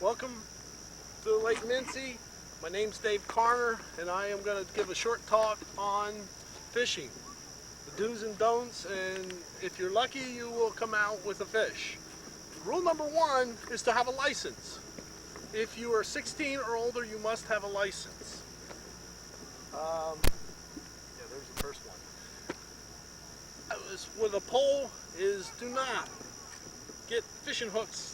Welcome to Lake Mincy. My name's Dave Karner, and I am going to give a short talk on fishing, the do's and don'ts, and if you're lucky, you will come out with a fish. Rule number one is to have a license. If you are 16 or older, you must have a license. There's the first one. With a pole is do not get fishing hooks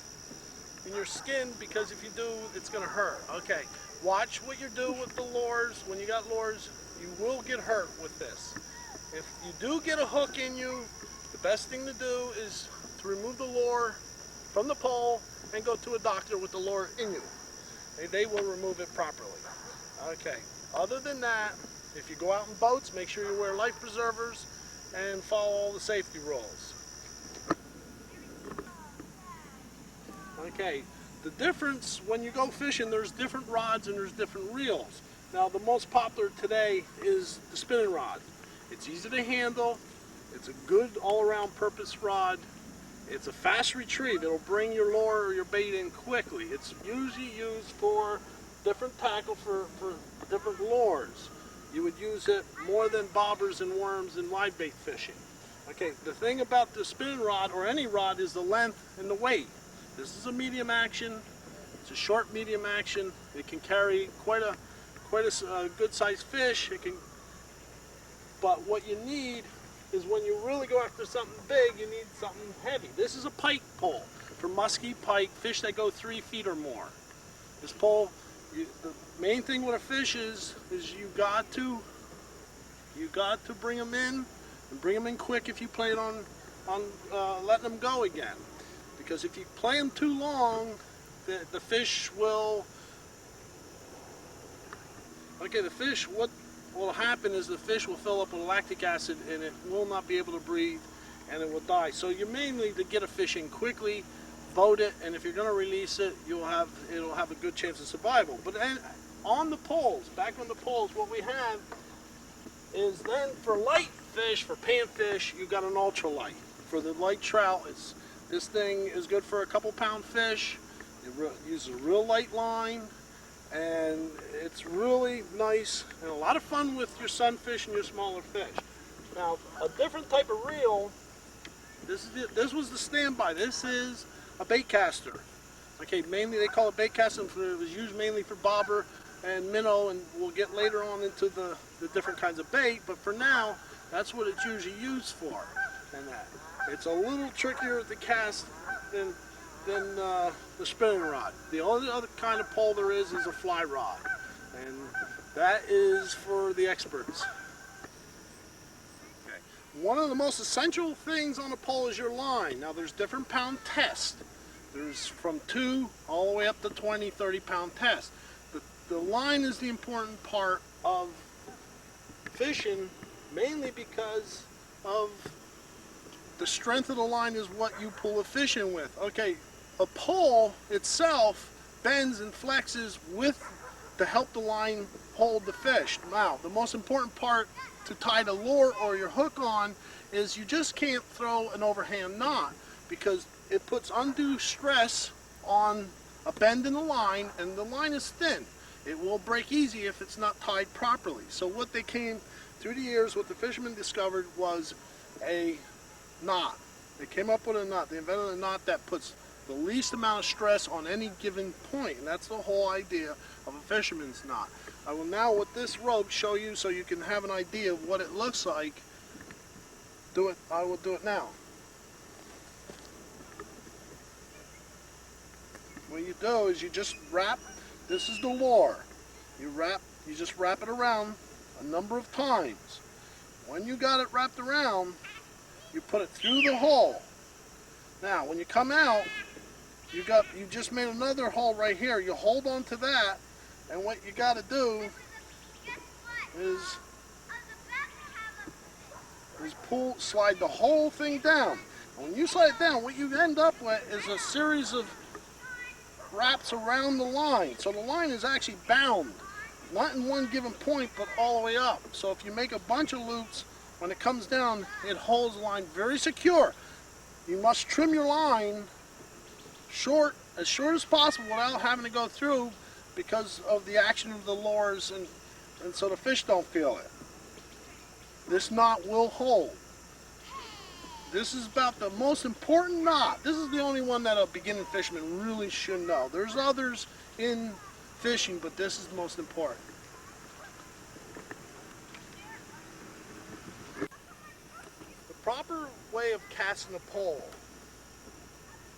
in your skin, because if you do, it's going to hurt. Okay, watch what you do with the lures. When you got lures, you will get hurt with this. If you do get a hook in you, the best thing to do is to remove the lure from the pole and go to a doctor with the lure in you. They will remove it properly. Okay, other than that, if you go out in boats, make sure you wear life preservers and follow all the safety rules. Okay, the difference when you go fishing, there's different rods and there's different reels. Now the most popular today is the spinning rod. It's easy to handle, it's a good all-around purpose rod, it's a fast retrieve, it'll bring your lure or your bait in quickly. It's usually used for different tackle for different lures. You would use it more than bobbers and worms and live bait fishing. Okay, the thing about the spinning rod or any rod is the length and the weight. This is a medium action. It's a short medium action. It can carry quite a good sized fish. But what you need is, when you really go after something big, you need something heavy. This is a pike pole for musky pike, fish that go 3 feet or more. This pole, the main thing with a fish is you got to bring them in, and bring them in quick if you plan on letting them go again. Because if you play them too long, the fish will, what will happen is the fish will fill up with lactic acid and it will not be able to breathe and it will die. So you mainly to get a fish in quickly, boat it, and if you're going to release it, it'll have a good chance of survival. But then on the poles, back on the poles, what we have is then for light fish, for panfish, you got an ultralight. For the light trout, this thing is good for a couple pound fish. It uses a real light line, and it's really nice and a lot of fun with your sunfish and your smaller fish. Now, a different type of reel, this was the standby. This is a bait caster. Okay, mainly they call it bait caster. It was used mainly for bobber and minnow, and we'll get later on into the different kinds of bait, but for now, that's what it's usually used for. And that. It's a little trickier to cast than the spinning rod. The only other kind of pole there is a fly rod, and that is for the experts. Okay. One of the most essential things on a pole is your line. Now there's different pound tests. There's from 2 all the way up to 20, 30 pound tests. The line is the important part of fishing, mainly because of the strength of the line is what you pull a fish in with. Okay, a pole itself bends and flexes to help the line hold the fish. Now, the most important part to tie the lure or your hook on is you just can't throw an overhand knot, because it puts undue stress on a bend in the line, and the line is thin. It will break easy if it's not tied properly. So what they came through the years, what the fishermen discovered was a knot. They came up with a knot. They invented a knot that puts the least amount of stress on any given point, and that's the whole idea of a fisherman's knot. I will now, with this rope, show you so you can have an idea of what it looks like. I will do it now. What you do is you just wrap. This is the lure. You just wrap it around a number of times. When you got it wrapped around, you put it through the hole. Now, when you come out, you just made another hole right here. You hold on to that, and what you got to do is slide the whole thing down. And when you slide it down, what you end up with is a series of wraps around the line. So the line is actually bound, not in one given point, but all the way up. So if you make a bunch of loops, when it comes down, it holds the line very secure. You must trim your line short as short as possible without having to go through because of the action of the lures and so the fish don't feel it. This knot will hold. This is about the most important knot. This is the only one that a beginning fisherman really should know. There's others in fishing, but this is the most important. The proper way of casting a pole,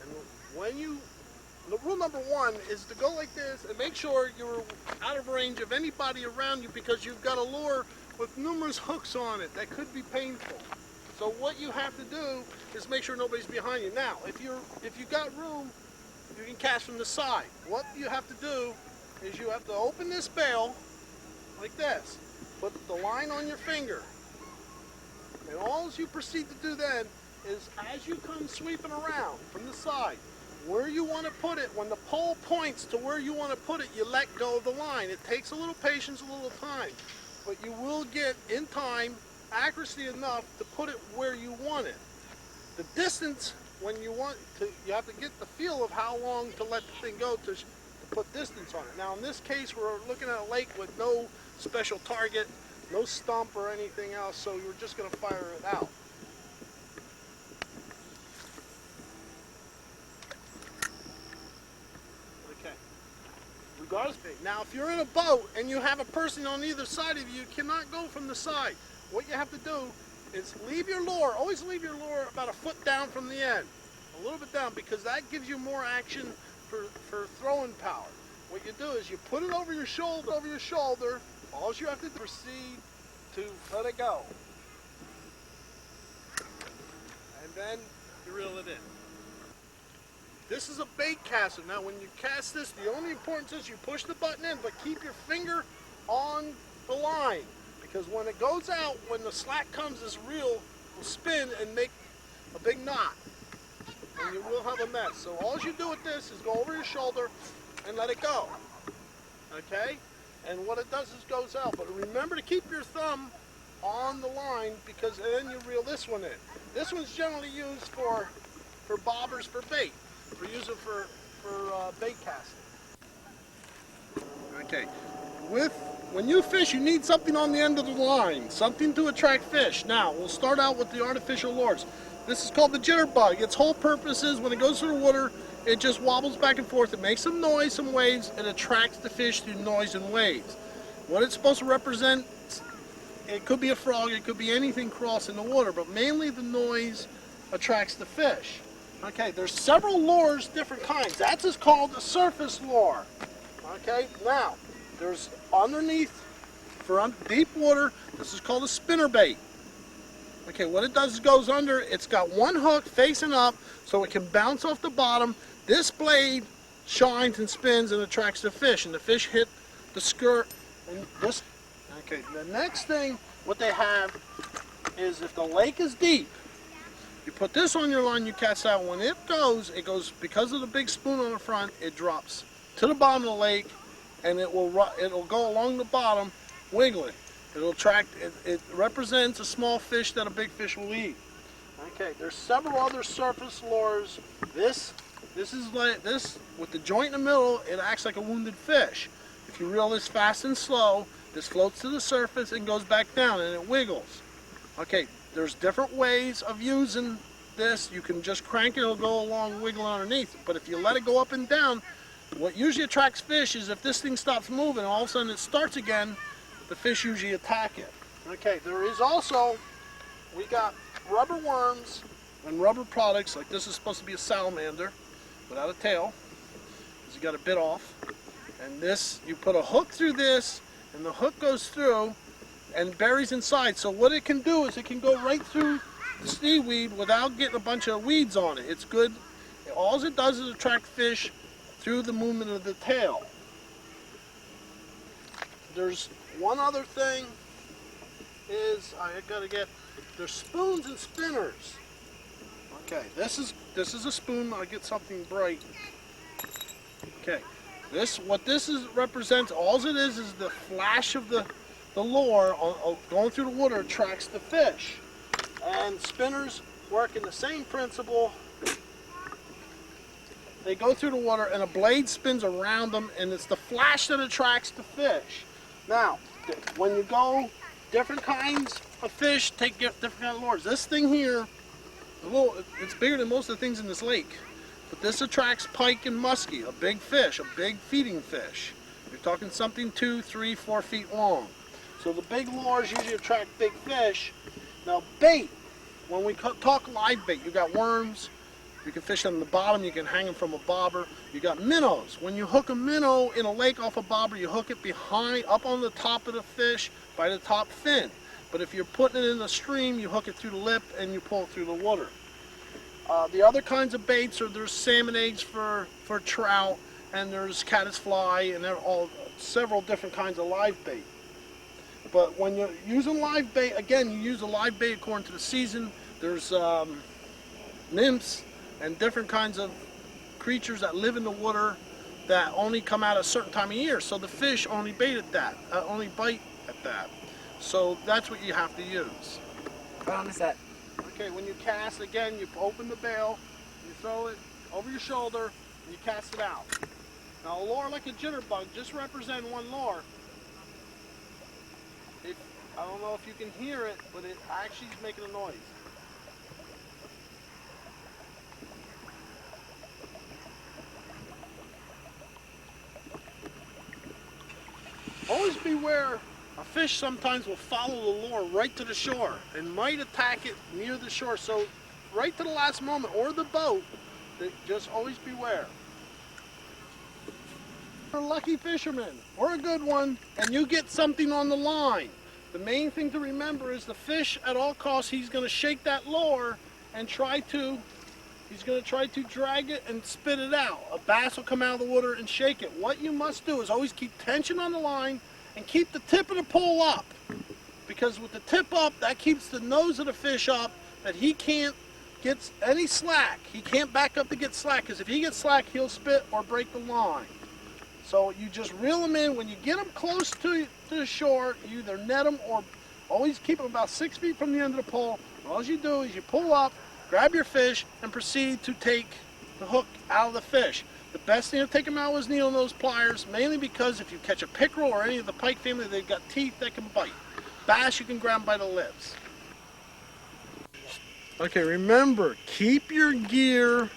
and the rule number one is to go like this and make sure you're out of range of anybody around you, because you've got a lure with numerous hooks on it that could be painful. So what you have to do is make sure nobody's behind you. Now, if you got room, you can cast from the side. What you have to do is you have to open this bail like this. Put the line on your finger. And all you proceed to do then is, as you come sweeping around from the side, where you want to put it, when the pole points to where you want to put it, you let go of the line. It takes a little patience, a little time, but you will get, in time, accuracy enough to put it where you want it. The distance, when you want to, you have to get the feel of how long to let the thing go to put distance on it. Now in this case, we're looking at a lake with no special target, no stump or anything else, so we're just going to fire it out. Okay. Regardless, now if you're in a boat and you have a person on either side of you, you cannot go from the side. What you have to do is leave your lure, always leave your lure about a foot down from the end, a little bit down, because that gives you more action for throwing power. What you do is you put it over your shoulder, all you have to proceed to let it go. And then you reel it in. This is a bait caster. Now when you cast this, the only importance is you push the button in, but keep your finger on the line. Because when it goes out, when the slack comes, this reel will spin and make a big knot. And you will have a mess. So all you do with this is go over your shoulder and let it go. Okay? And what it does is goes out. But remember to keep your thumb on the line, because then you reel this one in. This one's generally used for bobbers for bait. We use it for bait casting. Okay. When you fish, you need something on the end of the line, something to attract fish. Now, we'll start out with the artificial lures. This is called the jitterbug. Its whole purpose is when it goes through the water, it just wobbles back and forth. It makes some noise, some waves, and attracts the fish through noise and waves. What it's supposed to represent, it could be a frog, it could be anything crossing the water, but mainly the noise attracts the fish. Okay, there's several lures, different kinds. That's just called a surface lure. Okay, now, there's underneath, for deep water, this is called a spinnerbait. Okay, what it does is goes under, it's got one hook facing up so it can bounce off the bottom. This blade shines and spins and attracts the fish, and the fish hit the skirt. And this, okay, the next thing, what they have is, if the lake is deep, you put this on your line, you cast that. When it goes, because of the big spoon on the front, it drops to the bottom of the lake, and it'll go along the bottom, wiggling. It'll attract. It represents a small fish that a big fish will eat. Okay, there's several other surface lures. This is like this with the joint in the middle. It acts like a wounded fish. If you reel this fast and slow, this floats to the surface and goes back down, and it wiggles. Okay, there's different ways of using this. You can just crank it; it'll go along, wiggling underneath. But if you let it go up and down, what usually attracts fish is if this thing stops moving, all of a sudden it starts again, the fish usually attack it. Okay, there is also, we got rubber worms and rubber products, like this is supposed to be a salamander without a tail, because you got a bit off. And this, you put a hook through this, and the hook goes through and buries inside. So what it can do is it can go right through the seaweed without getting a bunch of weeds on it. It's good. All it does is attract fish through the movement of the tail. There's one other thing is there's spoons and spinners. Okay, this is a spoon. I'll get something bright. Okay, what this represents, all it is the flash of the lure going through the water attracts the fish. And spinners work in the same principle. they go through the water and a blade spins around them, and it's the flash that attracts the fish. Now, when you go different kinds of fish, take different kind of lures. This thing here, it's bigger than most of the things in this lake, but this attracts pike and muskie, a big fish, a big feeding fish. You're talking something 2, 3, 4 feet long. So the big lures usually attract big fish. Now bait, when we talk live bait, you got worms, you can fish on the bottom, you can hang them from a bobber. You got minnows. When you hook a minnow in a lake off a bobber, you hook it behind, up on the top of the fish by the top fin. But if you're putting it in the stream, you hook it through the lip and you pull it through the water. The other kinds of baits are, there's salmon eggs for trout, and there's caddisfly, and they're all several different kinds of live bait. But when you're using live bait, again, you use a live bait according to the season. There's nymphs and different kinds of creatures that live in the water that only come out a certain time of year. So the fish only bite at that. So that's what you have to use. Promise that. Okay, when you cast, again, you open the bail, you throw it over your shoulder, and you cast it out. Now a lure like a jitterbug, just represent one lure. I don't know if you can hear it, but it actually is making a noise. Always beware, a fish sometimes will follow the lure right to the shore and might attack it near the shore. So right to the last moment, or the boat, just always beware. If you're a lucky fisherman, or a good one, and you get something on the line, the main thing to remember is the fish, at all costs, he's going to shake that lure and he's going to try to drag it and spit it out. A bass will come out of the water and shake it. What you must do is always keep tension on the line and keep the tip of the pole up. Because with the tip up, that keeps the nose of the fish up, that he can't get any slack. He can't back up to get slack, because if he gets slack, he'll spit or break the line. So you just reel them in. When you get them close to the shore, you either net them or always keep them about 6 feet from the end of the pole. And all you do is you pull up, grab your fish, and proceed to take the hook out of the fish. The best thing to take them out was needle nose pliers, mainly because if you catch a pickerel or any of the pike family, they've got teeth that can bite. Bass, you can grab them by the lips. Okay, remember, keep your gear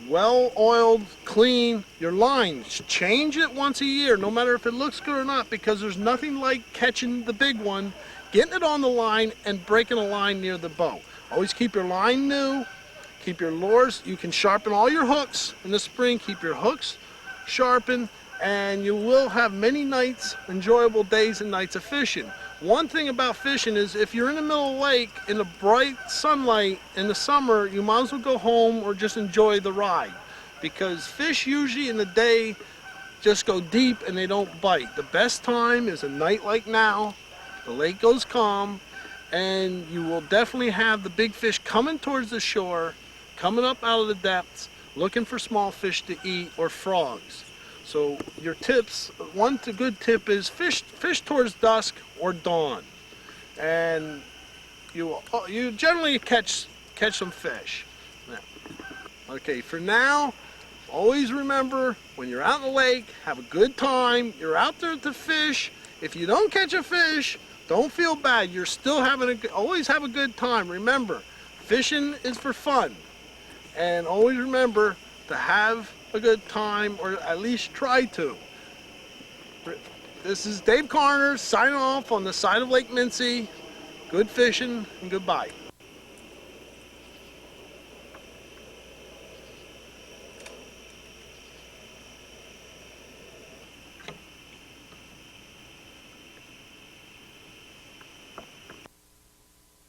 well oiled, clean. Your lines, change it once a year, no matter if it looks good or not, because there's nothing like catching the big one, getting it on the line, and breaking a line near the boat. Always keep your line new, keep your lures. You can sharpen all your hooks in the spring, keep your hooks sharpened, and you will have many nights, enjoyable days and nights of fishing. One thing about fishing is if you're in the middle of the lake in the bright sunlight in the summer, you might as well go home or just enjoy the ride, because fish usually in the day just go deep and they don't bite. The best time is a night like now. The lake goes calm, and you will definitely have the big fish coming towards the shore, coming up out of the depths, looking for small fish to eat or frogs. So your tips, one good tip is fish towards dusk or dawn, and you generally catch some fish. Now, okay, for now, always remember, when you're out in the lake, have a good time. You're out there to fish. If you don't catch a fish, don't feel bad. You're still always have a good time. Remember, fishing is for fun, and always remember to have a good time, or at least try to. This is Dave Karner signing off on the side of Lake Mincy. Good fishing and goodbye.